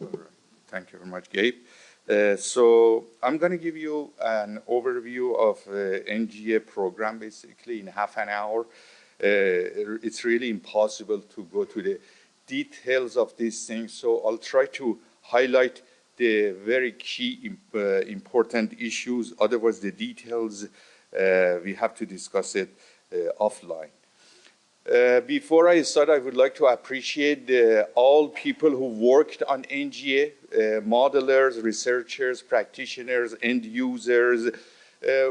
All right. Thank you very much, Gabe. So I'm going to give you an overview of NGA program, basically, in half an hour. It's really impossible to go to the details of these things, so I'll try to highlight the very key important issues. Otherwise, the details, we have to discuss it offline. Before I start, I would like to appreciate all people who worked on NGA, modelers, researchers, practitioners, end users.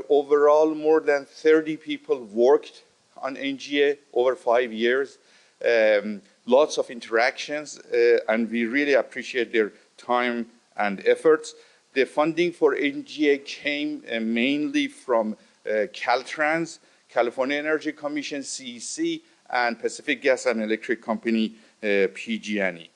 Overall, more than 30 people worked on NGA over 5 years. Lots of interactions, and we really appreciate their time and efforts. The funding for NGA came mainly from Caltrans, California Energy Commission, CEC, and Pacific Gas and Electric Company, PG&E.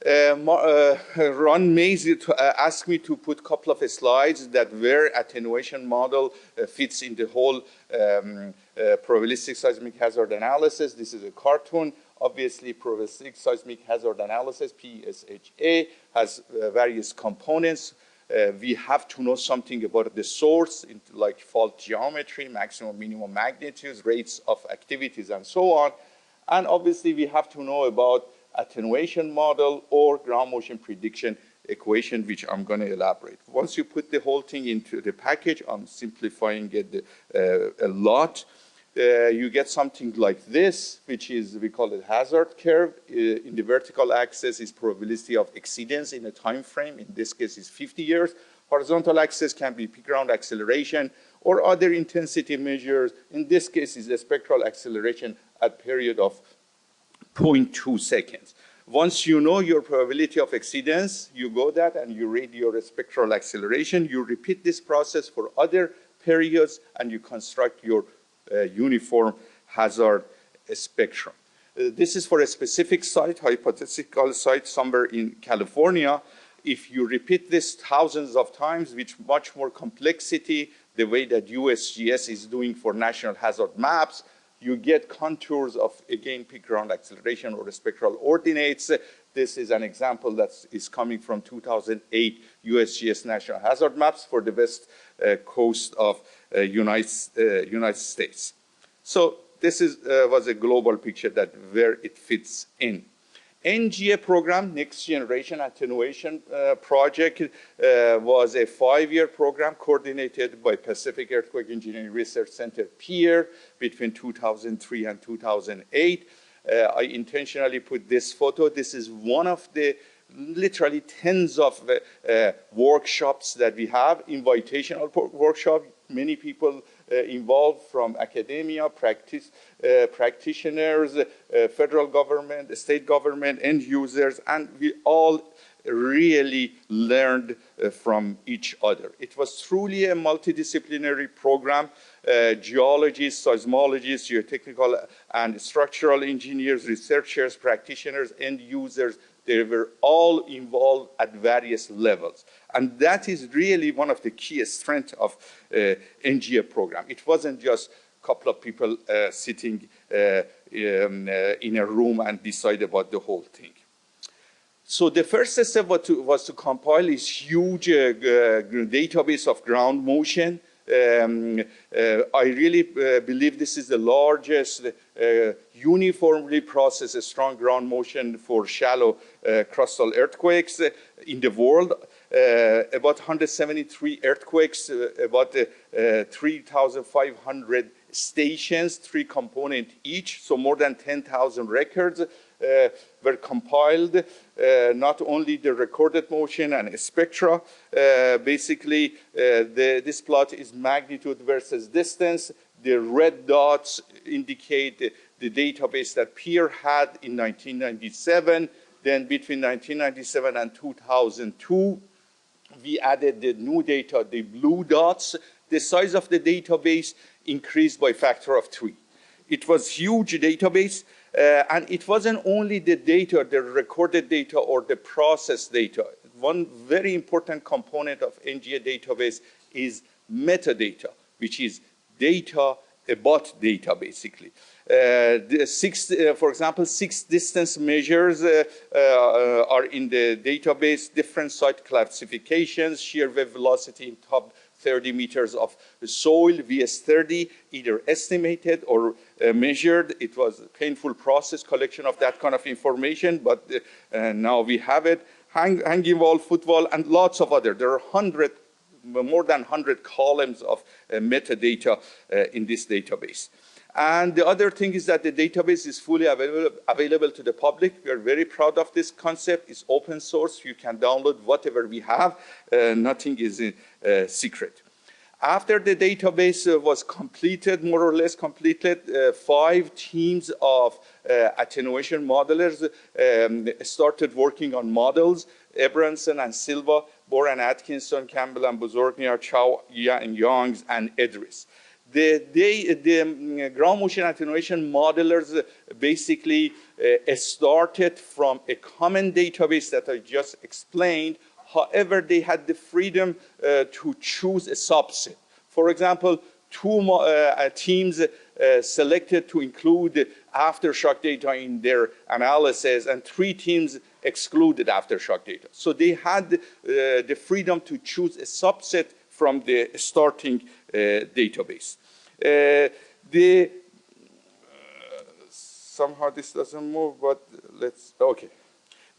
Ron Mays asked me to put a couple of slides that where attenuation model fits in the whole probabilistic seismic hazard analysis. This is a cartoon. Obviously, probabilistic seismic hazard analysis, PSHA, has various components. We have to know something about the source, like fault geometry, maximum, minimum magnitudes, rates of activities, and so on. And obviously, we have to know about attenuation model or ground motion prediction equation, which I'm going to elaborate. Once you put the whole thing into the package, I'm simplifying it a lot. You get something like this, which is, we call it hazard curve. In the vertical axis is probability of exceedance in a time frame. In this case, is 50 years. Horizontal axis can be peak ground acceleration or other intensity measures. In this case, is the spectral acceleration at period of 0.2 seconds. Once you know your probability of exceedance, you go that and you read your spectral acceleration. You repeat this process for other periods, and you construct your uniform hazard spectrum. This is for a specific site, hypothetical site somewhere in California. If you repeat this thousands of times with much more complexity, the way that USGS is doing for national hazard maps, you get contours of, again, peak ground acceleration or spectral ordinates. This is an example that is coming from 2008 USGS National Hazard Maps for the west coast of United States. So this was a global picture that where it fits in. NGA program, Next Generation Attenuation Project, was a 5-year program coordinated by Pacific Earthquake Engineering Research Center, PEER, between 2003 and 2008. I intentionally put this photo. This is one of the literally tens of workshops that we have, invitational workshop. Many people involved from academia, practitioners, federal government, state government, end users, and we all really learned from each other. It was truly a multidisciplinary program. Geologists, seismologists, geotechnical and structural engineers, researchers, practitioners, end users, they were all involved at various levels. And that is really one of the key strengths of NGA program. It wasn't just a couple of people sitting in a room and decide about the whole thing. So the first step was to compile this huge database of ground motion. I really believe this is the largest uniformly processed strong ground motion for shallow crustal earthquakes in the world. About 173 earthquakes, about 3,500 stations, 3 components each, so more than 10,000 records were compiled. Not only the recorded motion and spectra, basically this plot is magnitude versus distance. The red dots indicate the database that PEER had in 1997. Then between 1997 and 2002, we added the new data, the blue dots. The size of the database increased by a factor of 3. It was a huge database. And it wasn't only the data, the recorded data or the processed data. One very important component of NGA database is metadata, which is data about data, basically. For example, 6 distance measures are in the database, different site classifications, shear wave velocity in top 30 meters of soil, VS30, either estimated or measured. It was a painful process, collection of that kind of information, but now we have it. Hanging wall, footwall, and lots of other. There are more than 100 columns of metadata in this database. And the other thing is that the database is fully available to the public. We are very proud of this concept. It's open source. You can download whatever we have. Nothing is secret. After the database was completed, more or less completed, 5 teams of attenuation modelers started working on models. Abramson and Silva, Bohr and Atkinson, Campbell and Bozorgnia, Chow and Youngs, and Idris. The ground motion attenuation modelers basically started from a common database that I just explained. However, they had the freedom to choose a subset. For example, 2 teams selected to include aftershock data in their analysis, and 3 teams excluded aftershock data. So they had the freedom to choose a subset from the starting database. Somehow this doesn't move, but okay.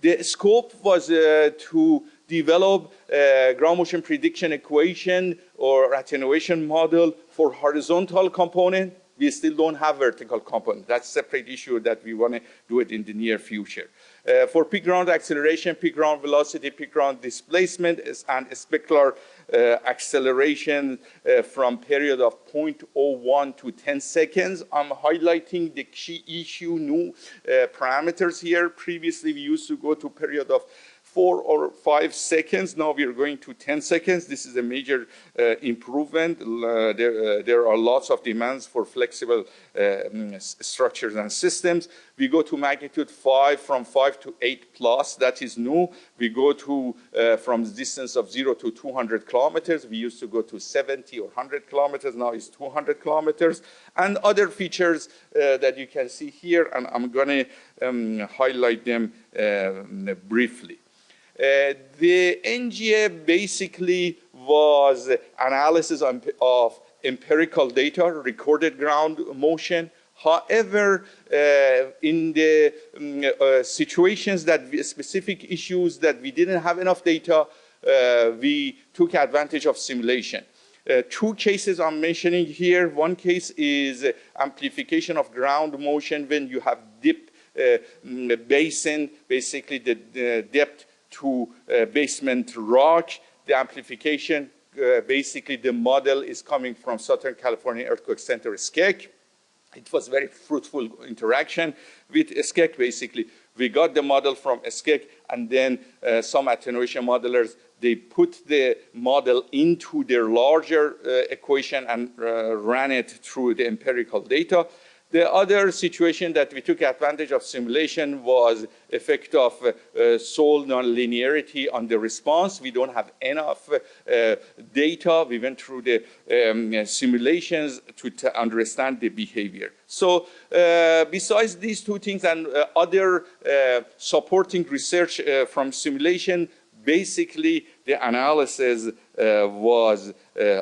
The scope was to develop a ground motion prediction equation or attenuation model for horizontal component. We still don't have vertical component. That's a separate issue that we want to do it in the near future. For peak ground acceleration, peak ground velocity, peak ground displacement, and specular acceleration from period of 0.01 to 10 seconds. I'm highlighting the key issue, new parameters here. Previously, we used to go to period of 4 or 5 seconds. Now we are going to 10 seconds. This is a major improvement. There are lots of demands for flexible structures and systems. We go to magnitude 5, from 5 to 8 plus. That is new. We go to from the distance of 0 to 200 kilometers. We used to go to 70 or 100 kilometers. Now it's 200 kilometers. And other features that you can see here, and I'm going to highlight them briefly. The NGA basically was analysis of empirical data, recorded ground motion. However, in the situations specific issues that we didn't have enough data, we took advantage of simulation. 2 cases I'm mentioning here. One case is amplification of ground motion when you have deep basin, basically the depth to basement rock. The amplification, basically the model is coming from Southern California Earthquake Center, SCEC. It was very fruitful interaction with SCEC. Basically, we got the model from SCEC, and then some attenuation modelers, they put the model into their larger equation and ran it through the empirical data. The other situation that we took advantage of simulation was effect of Soul nonlinearity on the response. We don't have enough data. We went through the simulations to understand the behavior. So besides these 2 things and other supporting research from simulation, basically the analysis was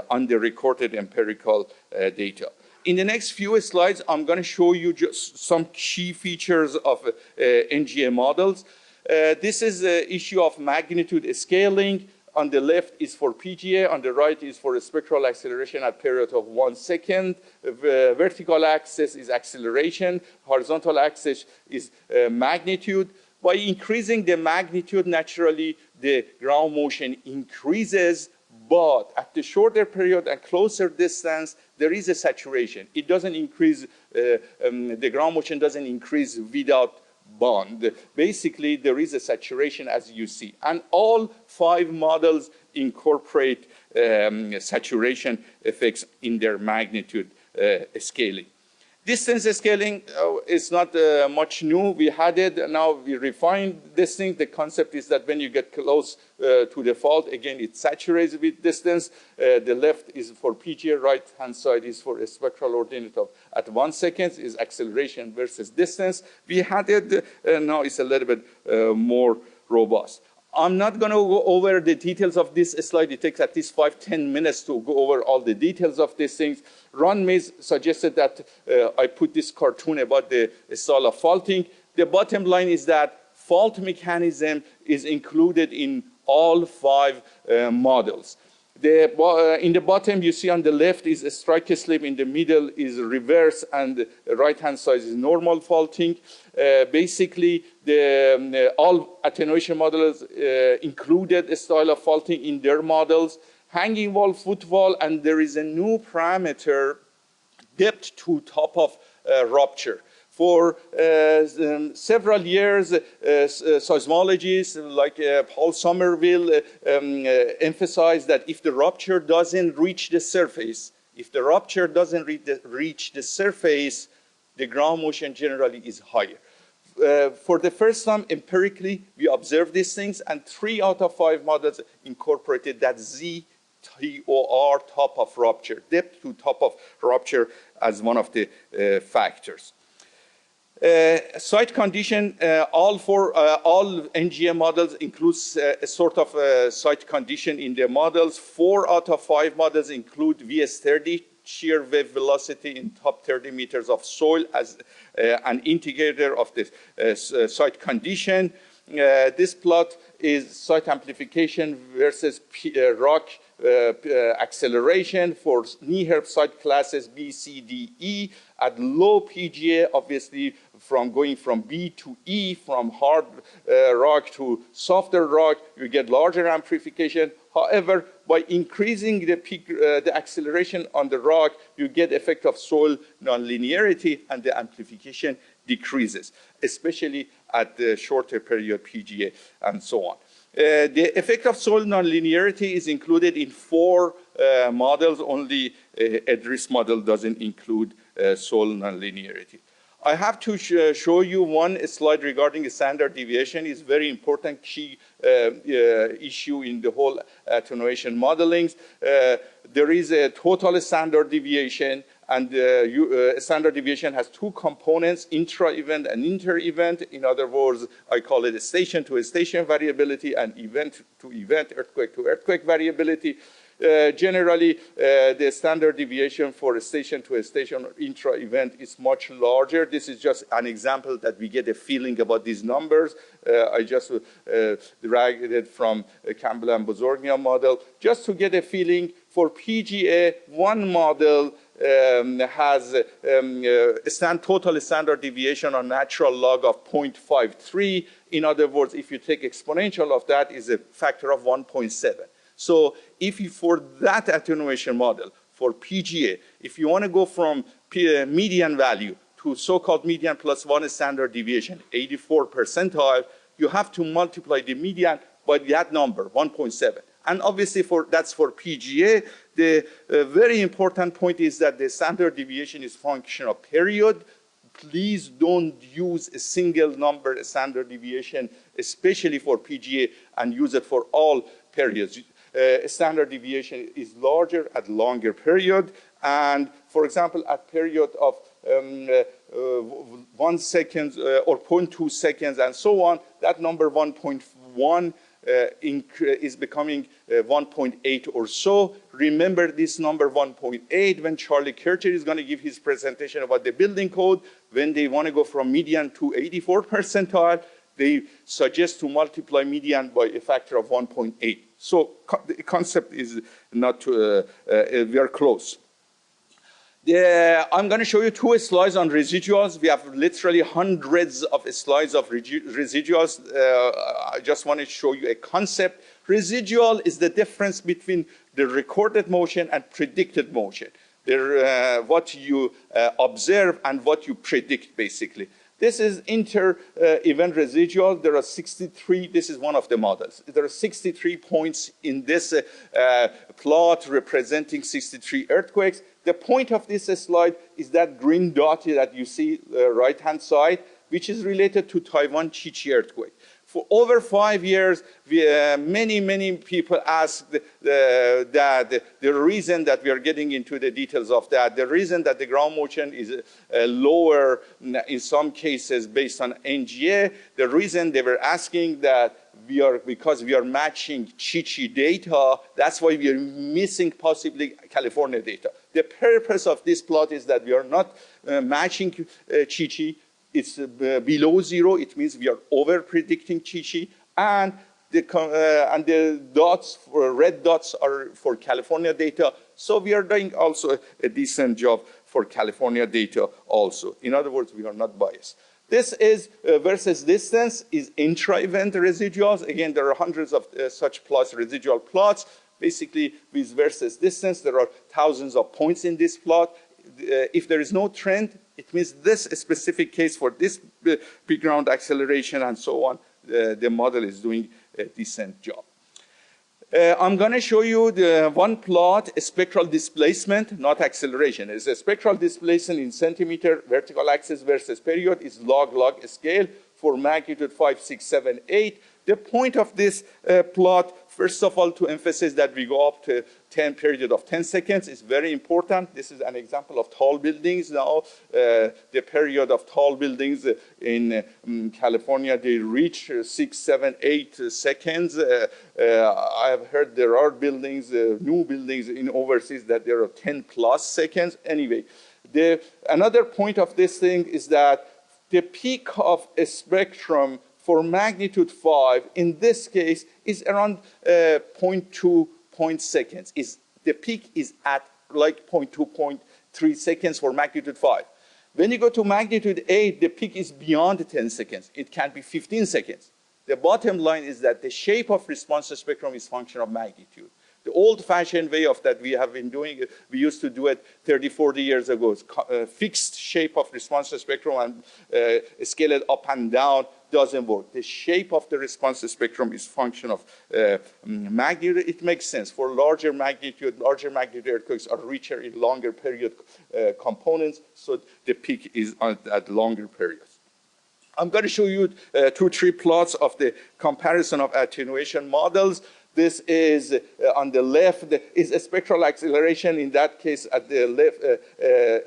on the recorded empirical data. In the next few slides, I'm going to show you just some key features of NGA models. This is the issue of magnitude scaling. On the left is for PGA, on the right is for spectral acceleration at period of 1 second. Vertical axis is acceleration, horizontal axis is magnitude. By increasing the magnitude, naturally, the ground motion increases, but at the shorter period and closer distance, there is a saturation. It doesn't increase, the ground motion doesn't increase without bond. Basically, there is a saturation as you see. And all 5 models incorporate saturation effects in their magnitude scaling. Distance scaling is not much new. We had it, now we refined this thing. The concept is that when you get close to the fault, again, it saturates with distance. The left is for PGA, right-hand side is for a spectral ordinate of at 1 second, is acceleration versus distance. We had it, now it's a little bit more robust. I'm not going to go over the details of this slide. It takes at least 5-10 minutes to go over all the details of these things. Ron Mays suggested that I put this cartoon about the style of faulting. The bottom line is that fault mechanism is included in all 5 models. In the bottom, you see on the left is a strike slip, in the middle is reverse, and the right-hand side is normal faulting. Basically, all attenuation models included a style of faulting in their models. Hanging wall, foot wall, and there is a new parameter, depth to top of rupture. For several years, seismologists like Paul Somerville emphasized that if the rupture doesn't reach the surface, the ground motion generally is higher. For the first time, empirically, we observed these things, and 3 out of 5 models incorporated that ZTOR, top of rupture, depth to top of rupture, as one of the factors. Site condition, all NGM models includes a sort of site condition in their models. 4 out of 5 models include VS30, shear wave velocity in top 30 meters of soil, as an indicator of the site condition. This plot is site amplification versus rock acceleration for NIHERP site classes B, C, D, E. At low PGA, obviously, from going from B to E, from hard rock to softer rock, you get larger amplification. However, by increasing the acceleration on the rock, you get effect of soil nonlinearity, and the amplification decreases, especially at the shorter period PGA and so on. The effect of soil nonlinearity is included in 4 models. Only Edris model doesn't include soil nonlinearity. I have to show you one slide regarding standard deviation. It's very important key issue in the whole attenuation modeling. There is a total standard deviation, and standard deviation has 2 components, intra-event and inter-event. In other words, I call it a station-to-station variability and event-to-event, earthquake-to-earthquake variability. Generally, the standard deviation for a station-to-station or intra-event is much larger. This is just an example that we get a feeling about these numbers. I just dragged it from Campbell and Bozorgnia model, just to get a feeling. For PGA, one model has total standard deviation on natural log of 0.53. In other words, if you take exponential of that, is a factor of 1.7. So if you, for that attenuation model, for PGA, if you want to go from median value to so-called median plus 1 standard deviation, 84 percentile, you have to multiply the median by that number, 1.7. And obviously, that's for PGA. The very important point is that the standard deviation is function of period. Please don't use a single number standard deviation, especially for PGA, and use it for all periods. Standard deviation is larger at longer period. And for example, at period of 1 second or 0.2 seconds and so on, that number 1.1 is becoming 1.8 or so. Remember this number 1.8 when Charlie Kircher is going to give his presentation about the building code. When they want to go from median to 84 percentile, they suggest to multiply median by a factor of 1.8. So the concept is not, we are close. I'm going to show you 2 slides on residuals. We have literally hundreds of slides of residuals. I just want to show you a concept. Residual is the difference between the recorded motion and predicted motion. What you observe and what you predict, basically. This is inter-event residual. There are 63, this is one of the models. There are 63 points in this plot representing 63 earthquakes. The point of this slide is that green dot that you see right-hand side, which is related to Taiwan Chichi earthquake. For over 5 years, many people asked that the reason that we are getting into the details of that, the reason that the ground motion is lower in some cases based on NGA, the reason they were asking that because we are matching Chichi data, that's why we are missing possibly California data. The purpose of this plot is that we are not matching Chichi. It's below 0. It means we are over-predicting Chichi. And the dots, red dots are for California data. So we are doing also a decent job for California data also. In other words, we are not biased. This is versus distance is intra-event residuals. Again, there are hundreds of such plots, residual plots. Basically, with versus distance, there are thousands of points in this plot. If there is no trend, it means this specific case for this background acceleration and so on, the model is doing a decent job. I'm going to show you the one plot, spectral displacement, not acceleration. It's a spectral displacement in centimeter, vertical axis versus period is log scale for magnitude 5, 6, 7, 8. The point of this plot, first of all, to emphasize that we go up to period of 10 seconds is very important. This is an example of tall buildings now. The period of tall buildings in California, they reach 6, 7, 8 seconds. I have heard there are buildings, new buildings in overseas that there are 10 plus seconds. Anyway, another point of this thing is that the peak of a spectrum for magnitude 5, in this case, is around 0.2 seconds. The peak is at like 0.2, 0.3 seconds for magnitude 5. When you go to magnitude 8, the peak is beyond 10 seconds. It can be 15 seconds. The bottom line is that the shape of response spectrum is function of magnitude. The old-fashioned way of that we have been doing it, we used to do it 30, 40 years ago. It's fixed shape of response spectrum and scale it up and down doesn't work. The shape of the response spectrum is function of magnitude. It makes sense. For larger magnitude earthquakes are richer in longer period components, so the peak is at longer periods. I'm going to show you 2, 3 plots of the comparison of attenuation models. This is on the left is a spectral acceleration. In that case, at the left,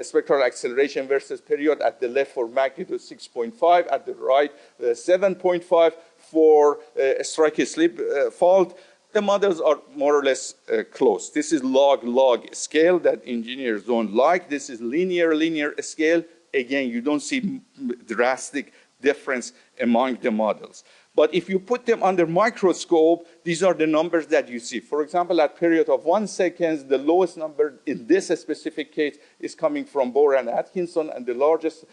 spectral acceleration versus period at the left for magnitude 6.5, at the right 7.5 for a strike slip fault. The models are more or less close. This is log scale that engineers don't like. This is linear scale. Again, you don't see drastic difference among the models. But if you put them under microscope, these are the numbers that you see. For example, at period of 1 second, the lowest number in this specific case is coming from Bohr and Atkinson, and the largest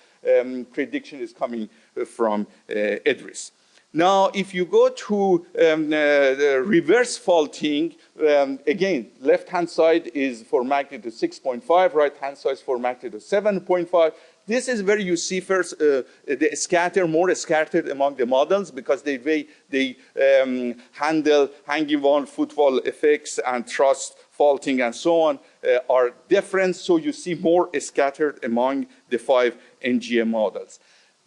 prediction is coming from Idris. Now, if you go to the reverse faulting, again, left-hand side is for magnitude 6.5, right-hand side is for magnitude 7.5. This is where you see first the more scattered among the models because they handle hanging wall, footwall effects, and thrust faulting and so on are different. So you see more scattered among the 5 NGA models.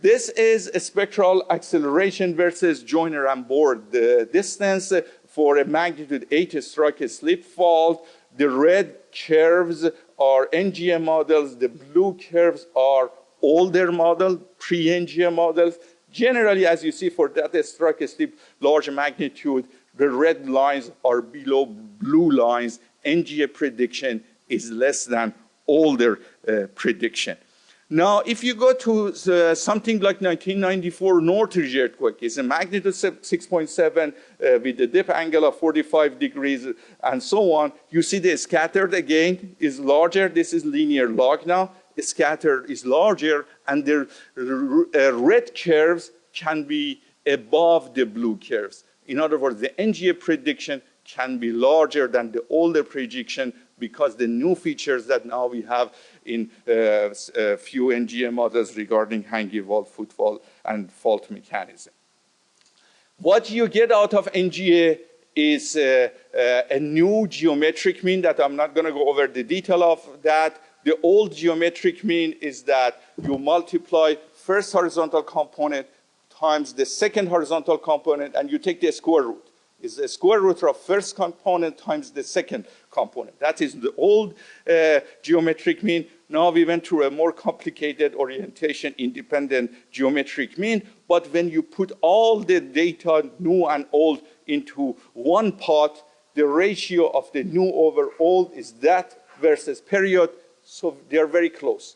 This is a spectral acceleration versus Joyner and Bohr. The distance for a magnitude 8 strike slip fault, the red curves are NGA models, the blue curves are older model, pre-NGA models. Generally, as you see for that strike slip large magnitude, the red lines are below blue lines. NGA prediction is less than older prediction. Now, if you go to something like 1994 Northridge earthquake, it's a magnitude 6.7 with a dip angle of 45 degrees and so on. You see the scattered again is larger. This is linear log now. Scattered is larger, and the red curves can be above the blue curves. In other words, the NGA prediction can be larger than the older prediction because the new features that now we have in a few NGA models regarding hanging wall, footwall, and fault mechanism. What you get out of NGA is a new geometric mean that I'm not going to go over the detail of that. the old geometric mean is that you multiply first horizontal component times the second horizontal component, and you take the square root. It's the square root of first component times the second component. That is the old geometric mean. Now we went through a more complicated orientation independent geometric mean, but when you put all the data, new and old, into one pot, the ratio of the new over old is that versus period, so they're very close.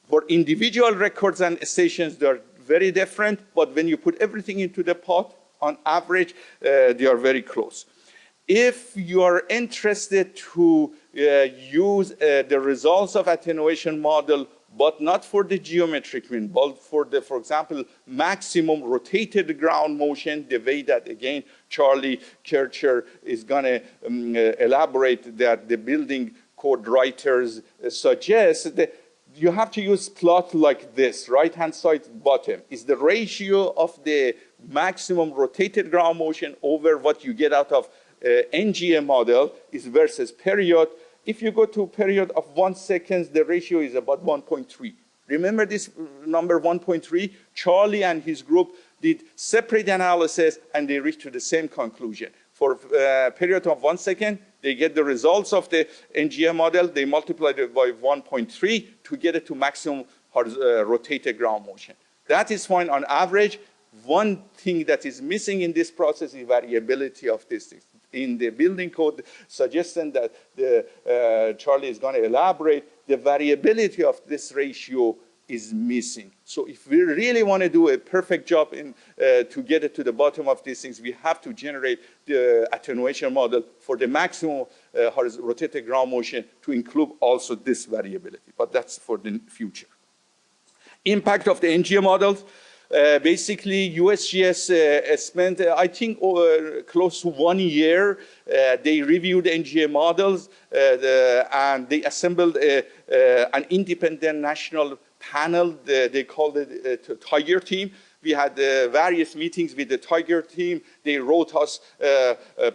For individual records and stations, they're very different, but when you put everything into the pot, on average, they are very close. If you are interested to use the results of attenuation model, but not for the geometric mean, but for the, for example, maximum rotated ground motion, the way that, again, Charlie Kircher is going to elaborate that the building code writers suggest, that you have to use plot like this. Right-hand side bottom is the ratio of the maximum rotated ground motion over what you get out of NGA model is versus period. If you go to a period of 1 second, the ratio is about 1.3. Remember this number 1.3? Charlie and his group did separate analysis, and they reached to the same conclusion. For a period of 1 second, they get the results of the NGA model. They multiplied it by 1.3 to get it to maximum rotated ground motion. That is fine on average. One thing that is missing in this process is variability of this thing. In the building code suggestion that Charlie is going to elaborate, the variability of this ratio is missing. So if we really want to do a perfect job to get it to the bottom of these things, we have to generate the attenuation model for the maximum rotated ground motion to include also this variability. But that's for the future. Impact of the NGA models. Basically, USGS spent, I think, close to 1 year. They reviewed NGA models, and they assembled an independent national panel. They called it a Tiger team. We had various meetings with the Tiger team. They wrote us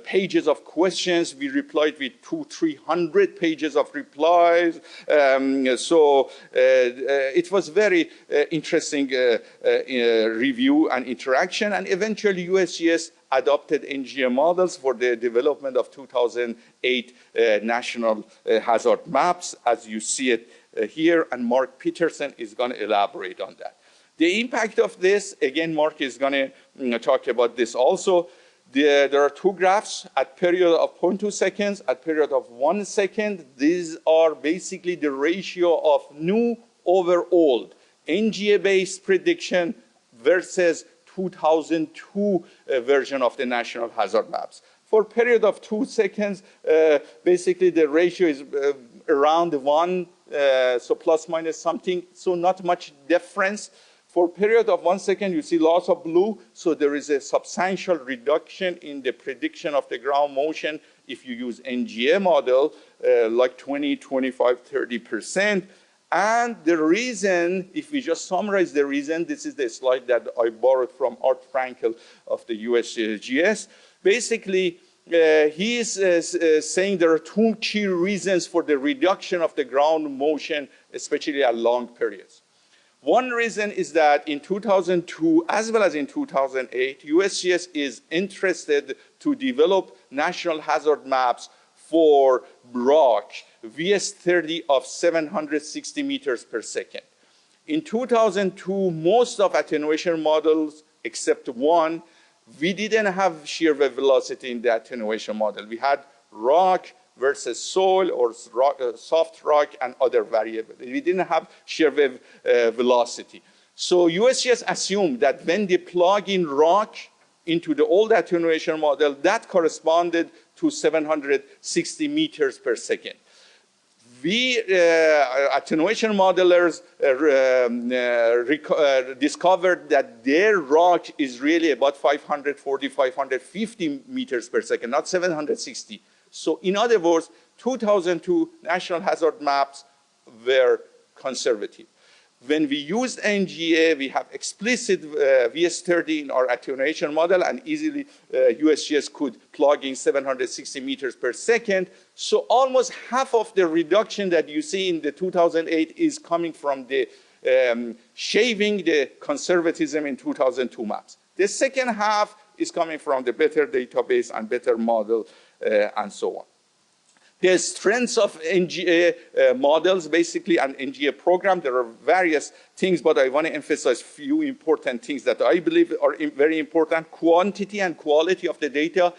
pages of questions. We replied with 200-300 pages of replies. So it was very interesting review and interaction. And eventually, USGS adopted NGA models for the development of 2008 National Hazard Maps, as you see it here. And Mark Peterson is going to elaborate on that. The impact of this, again, Mark is going to talk about this also. There are two graphs at period of 0.2 seconds, at period of 1 second. These are basically the ratio of new over old, NGA-based prediction versus 2002 version of the National Hazard Maps. For period of 2 seconds, basically the ratio is around 1, so plus minus something, so not much difference. For period of 1 second, you see lots of blue, so there is a substantial reduction in the prediction of the ground motion if you use NGA model, like 20, 25, 30%. And the reason, if we just summarize the reason, this is the slide that I borrowed from Art Frankel of the USGS. Basically, he is saying there are two key reasons for the reduction of the ground motion, especially at long periods. One reason is that in 2002, as well as in 2008, USGS is interested to develop national hazard maps for rock, VS30 of 760 meters per second. In 2002, most of attenuation models, except one, we didn't have shear wave velocity in the attenuation model. We had rock versus soil or soft rock and other variables. We didn't have shear wave velocity. So USGS assumed that when they plug in rock into the old attenuation model, that corresponded to 760 meters per second. We, attenuation modelers, discovered that their rock is really about 540, 550 meters per second, not 760. So in other words, 2002 national hazard maps were conservative. When we used NGA, we have explicit VS30 in our attenuation model, and easily USGS could plug in 760 meters per second. So almost half of the reduction that you see in the 2008 is coming from the shaving the conservatism in 2002 maps. The second half is coming from the better database and better model and so on. The strengths of NGA models, basically, and NGA program, there are various things, but I want to emphasize a few important things that I believe are very important. Quantity and quality of the data.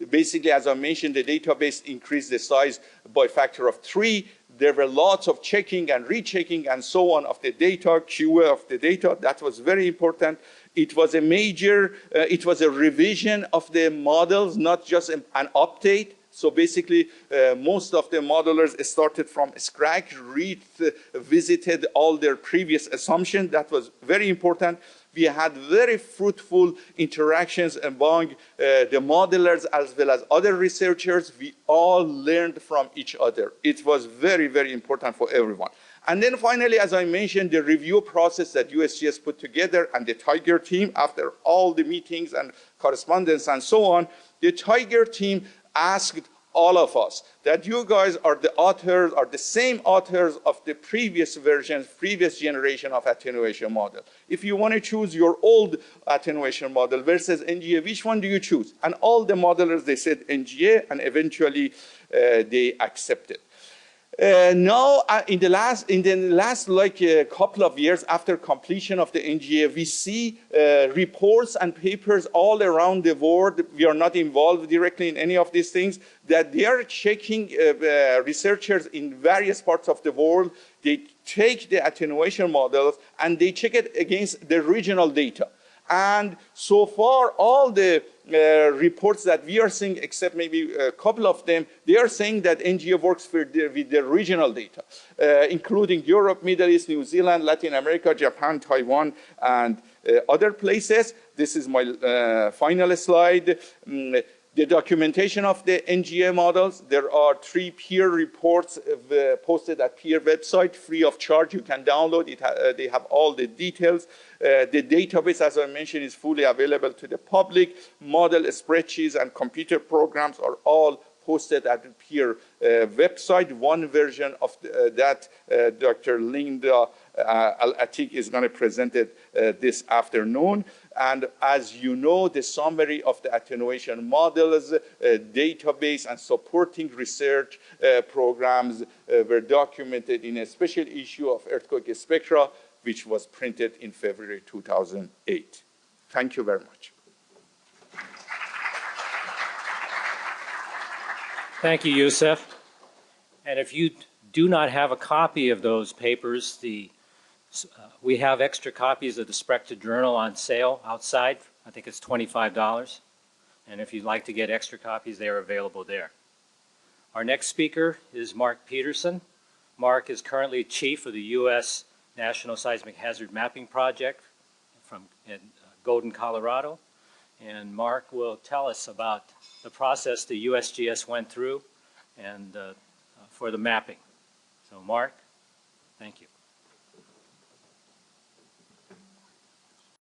Basically, as I mentioned, the database increased the size by a factor of 3. There were lots of checking and rechecking and so on of the data, QA of the data. That was very important. It was a major, it was a revision of the models, not just an update. So basically, most of the modelers started from scratch, revisited all their previous assumptions. That was very important. We had very fruitful interactions among the modelers as well as other researchers. We all learned from each other. It was very, very important for everyone. And then finally, as I mentioned, the review process that USGS put together and the Tiger team, after all the meetings and correspondence and so on, the Tiger team asked all of us that you guys are the authors, are the same authors of the previous versions, previous generation of attenuation model. If you want to choose your old attenuation model versus NGA, which one do you choose? And all the modelers, they said NGA, and eventually they accepted. Now, in the last like couple of years after completion of the NGA, we see reports and papers all around the world. We are not involved directly in any of these things, that they are checking researchers in various parts of the world. They take the attenuation models and they check it against the regional data. And so far, all the reports that we are seeing, except maybe a couple of them, they are saying that NGA works with the regional data, including Europe, Middle East, New Zealand, Latin America, Japan, Taiwan, and other places. This is my final slide. The documentation of the NGA models. There are 3 peer reports posted at peer website, free of charge. You can download it. They have all the details. The database, as I mentioned, is fully available to the public. Model spreadsheets and computer programs are all posted at the peer website. One version of that, Dr. Linda Al-Atiq is going to present it this afternoon. And as you know, the summary of the attenuation models, database, and supporting research programs were documented in a special issue of Earthquake Spectra, which was printed in February 2008. Thank you very much. Thank you, Yousef. And if you do not have a copy of those papers, we have extra copies of the Spectra Journal on sale outside. I think it's $25. And if you'd like to get extra copies, they are available there. Our next speaker is Mark Peterson. Mark is currently chief of the U.S. National Seismic Hazard Mapping Project in Golden, Colorado. And Mark will tell us about the process the USGS went through and for the mapping. So Mark, thank you.